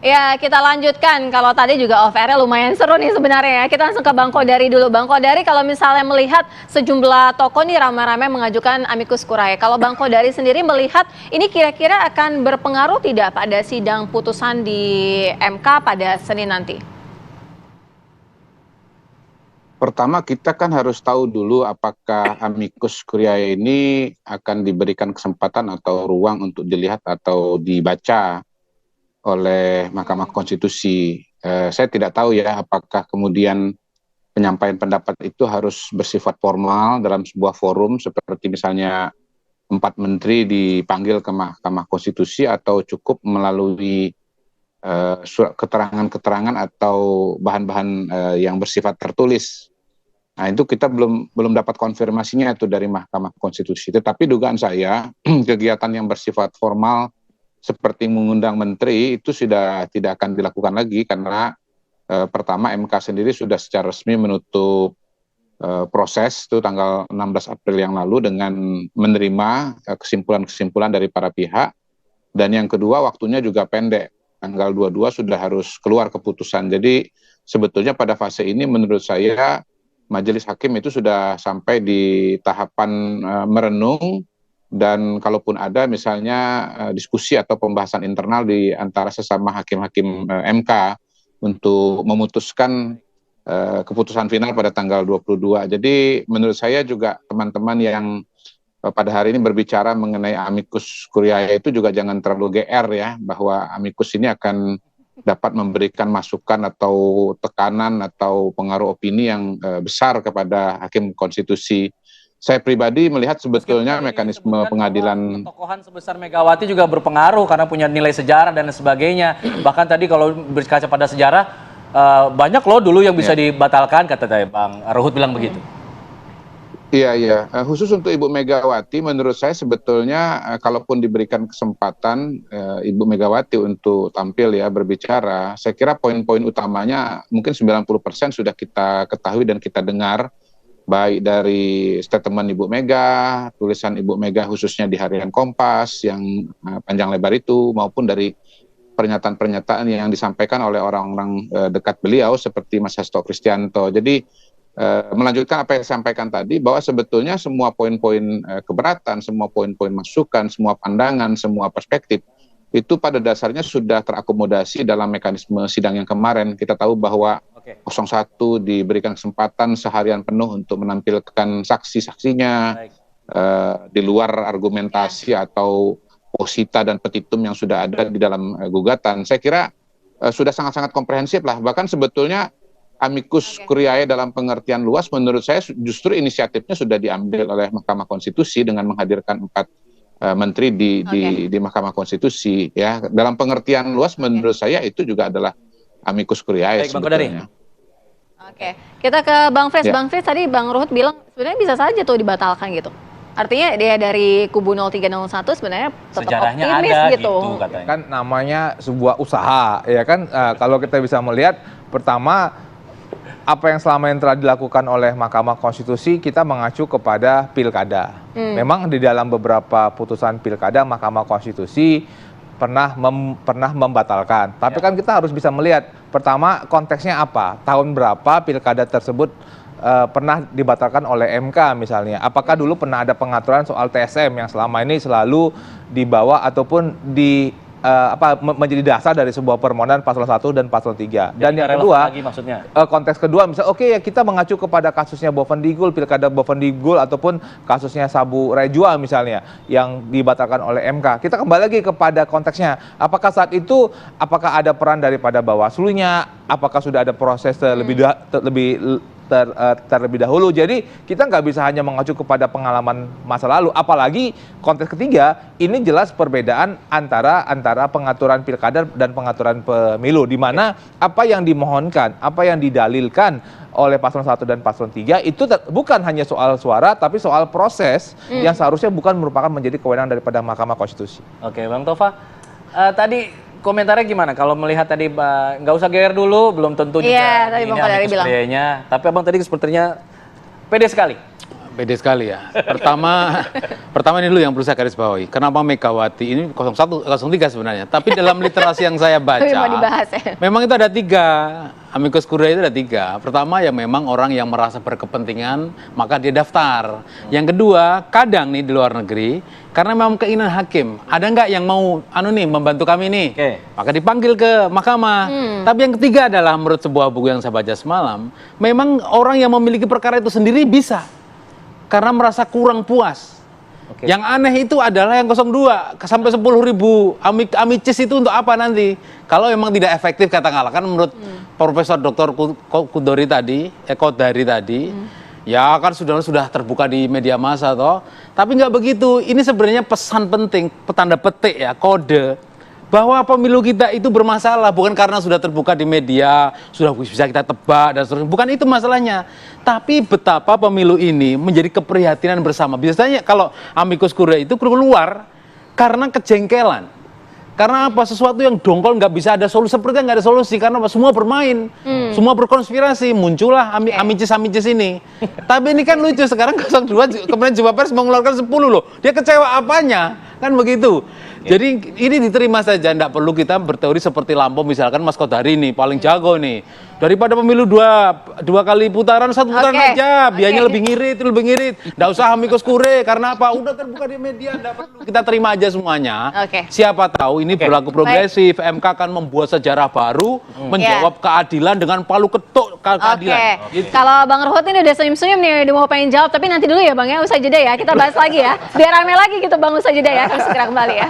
Ya, kita lanjutkan. Kalau tadi juga off air lumayan seru nih sebenarnya ya. Kita langsung ke Bang Kodari dulu. Bang Kodari, kalau misalnya melihat sejumlah tokoh nih ramai-ramai mengajukan amicus curiae. Kalau Bang Kodari sendiri melihat ini kira-kira akan berpengaruh tidak pada sidang putusan di MK pada Senin nanti? Pertama, kita kan harus tahu dulu apakah amicus curiae ini akan diberikan kesempatan atau ruang untuk dilihat atau dibaca oleh Mahkamah Konstitusi. Saya tidak tahu ya apakah kemudian penyampaian pendapat itu harus bersifat formal dalam sebuah forum seperti misalnya 4 menteri dipanggil ke Mahkamah Konstitusi atau cukup melalui surat keterangan-keterangan atau bahan-bahan yang bersifat tertulis. Nah, itu kita belum dapat konfirmasinya itu dari Mahkamah Konstitusi. Tetapi dugaan saya kegiatan yang bersifat formal seperti mengundang menteri itu sudah tidak akan dilakukan lagi karena pertama MK sendiri sudah secara resmi menutup proses itu tanggal 16 April yang lalu dengan menerima kesimpulan-kesimpulan dari para pihak, dan yang kedua waktunya juga pendek, tanggal 22 sudah harus keluar keputusan. Jadi sebetulnya pada fase ini menurut saya majelis hakim itu sudah sampai di tahapan merenung, dan kalaupun ada misalnya diskusi atau pembahasan internal di antara sesama hakim-hakim MK untuk memutuskan keputusan final pada tanggal 22. Jadi menurut saya juga teman-teman yang pada hari ini berbicara mengenai amicus curiae itu juga jangan terlalu GR ya, bahwa amicus ini akan dapat memberikan masukan atau tekanan atau pengaruh opini yang besar kepada hakim konstitusi. Saya pribadi melihat sebetulnya mekanisme pengadilan tokohan sebesar Megawati juga berpengaruh karena punya nilai sejarah dan sebagainya. Bahkan tadi kalau berkaca pada sejarah banyak loh dulu yang bisa dibatalkan, kata Bang Ruhut bilang begitu. Iya. Khusus untuk Ibu Megawati, menurut saya sebetulnya kalaupun diberikan kesempatan Ibu Megawati untuk tampil ya berbicara, saya kira poin-poin utamanya mungkin 90% sudah kita ketahui dan kita dengar, baik dari statement Ibu Mega, tulisan Ibu Mega khususnya di Harian Kompas yang panjang lebar itu, maupun dari pernyataan-pernyataan yang disampaikan oleh orang-orang dekat beliau seperti Mas Hasto Kristianto. Jadi melanjutkan apa yang disampaikan tadi, bahwa sebetulnya semua poin-poin keberatan, semua poin-poin masukan, semua pandangan, semua perspektif itu pada dasarnya sudah terakomodasi dalam mekanisme sidang yang kemarin. Kita tahu bahwa 01 diberikan kesempatan seharian penuh untuk menampilkan saksi-saksinya di luar argumentasi atau posita dan petitum yang sudah ada di dalam gugatan. Saya kira sudah sangat-sangat komprehensif lah. Bahkan sebetulnya amicus curiae dalam pengertian luas menurut saya justru inisiatifnya sudah diambil oleh Mahkamah Konstitusi dengan menghadirkan 4 menteri di Mahkamah Konstitusi ya. Dalam pengertian luas menurut saya itu juga adalah amicus curiae sebetulnya. Oke, kita ke Bang Frits. Bang Frits, tadi Bang Ruhut bilang sebenarnya bisa saja tuh dibatalkan gitu. Artinya dia dari kubu 0301 sebenarnya tetap sejarahnya optimis ada gitu. Katanya. Kan namanya sebuah usaha ya kan. Kalau kita bisa melihat, pertama apa yang selama ini telah dilakukan oleh Mahkamah Konstitusi, kita mengacu kepada pilkada. Memang di dalam beberapa putusan pilkada Mahkamah Konstitusi pernah membatalkan. Tapi kan kita harus bisa melihat, pertama konteksnya apa, tahun berapa pilkada tersebut pernah dibatalkan oleh MK misalnya. Apakah dulu pernah ada pengaturan soal TSM yang selama ini selalu dibawa ataupun menjadi dasar dari sebuah permohonan paslon 1 dan paslon 3. Dan yang kedua, konteks kedua misalnya ya kita mengacu kepada kasusnya Bovendigul, pilkada Bovendigul, ataupun kasusnya Sabu Rejua misalnya yang dibatalkan oleh MK. Kita kembali lagi kepada konteksnya. Apakah saat itu ada peran daripada Bawaslu-nya? Apakah sudah ada proses terlebih dahulu. Jadi kita nggak bisa hanya mengacu kepada pengalaman masa lalu. Apalagi konteks ketiga, ini jelas perbedaan antara pengaturan pilkada dan pengaturan pemilu, di mana apa yang dimohonkan, apa yang didalilkan oleh paslon 1 dan paslon 3 itu bukan hanya soal suara, tapi soal proses yang seharusnya bukan merupakan menjadi kewenangan daripada Mahkamah Konstitusi. Oke, Bang Tova, tadi komentarnya gimana? Kalau melihat tadi nggak usah GR dulu, belum tentu juga tadi Bang Kodari bilang. Tapi Abang tadi sepertinya pede sekali. Pede sekali ya. Pertama ini dulu yang perlu saya garis bawahi. Kenapa Megawati ini 01, 03 sebenarnya. Tapi dalam literasi yang saya baca, Tapi mau dibahas ya. memang itu ada 3. Amicus curiae itu ada 3. Pertama ya memang orang yang merasa berkepentingan, maka dia daftar. Yang kedua, kadang nih di luar negeri, karena memang keinginan hakim, ada nggak yang mau membantu kami nih? Oke. Maka dipanggil ke mahkamah. Tapi yang ketiga adalah menurut sebuah buku yang saya baca semalam, memang orang yang memiliki perkara itu sendiri bisa. Karena merasa kurang puas. Oke. Yang aneh itu adalah yang 02 sampai 10.000 amicis itu untuk apa nanti? Kalau memang tidak efektif katakanlah, kan menurut Profesor Dr. Kodari tadi, Kodari tadi, ya kan sudah terbuka di media massa toh. Tapi nggak begitu. Ini sebenarnya pesan penting, tanda petik ya, kode bahwa pemilu kita itu bermasalah bukan karena sudah terbuka di media, sudah bisa kita tebak dan seterusnya. Bukan itu masalahnya. Tapi betapa pemilu ini menjadi keprihatinan bersama. Biasanya kalau amicus curiae itu keluar karena kejengkelan. Karena apa? Sesuatu yang dongkol nggak bisa ada solusi, sepertinya nggak ada solusi. Karena apa? Semua bermain, semua berkonspirasi, muncullah amicis ini. Tapi ini kan lucu, sekarang 02, kemudian Jumpa Pers mengeluarkan 10 loh. Dia kecewa apanya? Kan begitu. Jadi ini diterima saja, tidak perlu kita berteori seperti Lampau misalkan Mas Kodari nih, paling jago nih. Daripada pemilu dua kali putaran, 1 putaran aja, biayanya lebih ngirit. Nggak usah amicus curiae, karena apa? Udah terbuka di media, nggak perlu. Kita terima aja semuanya. Siapa tahu ini berlaku progresif, MK akan membuat sejarah baru, menjawab keadilan dengan palu ketuk keadilan. Gitu. Kalau Bang Ruhut ini udah senyum-senyum nih, udah mau pengen jawab, tapi nanti dulu ya Bang ya, usai jeda ya, kita bahas lagi ya. Biar rame lagi gitu Bang, usai jeda ya, kami segera kembali ya.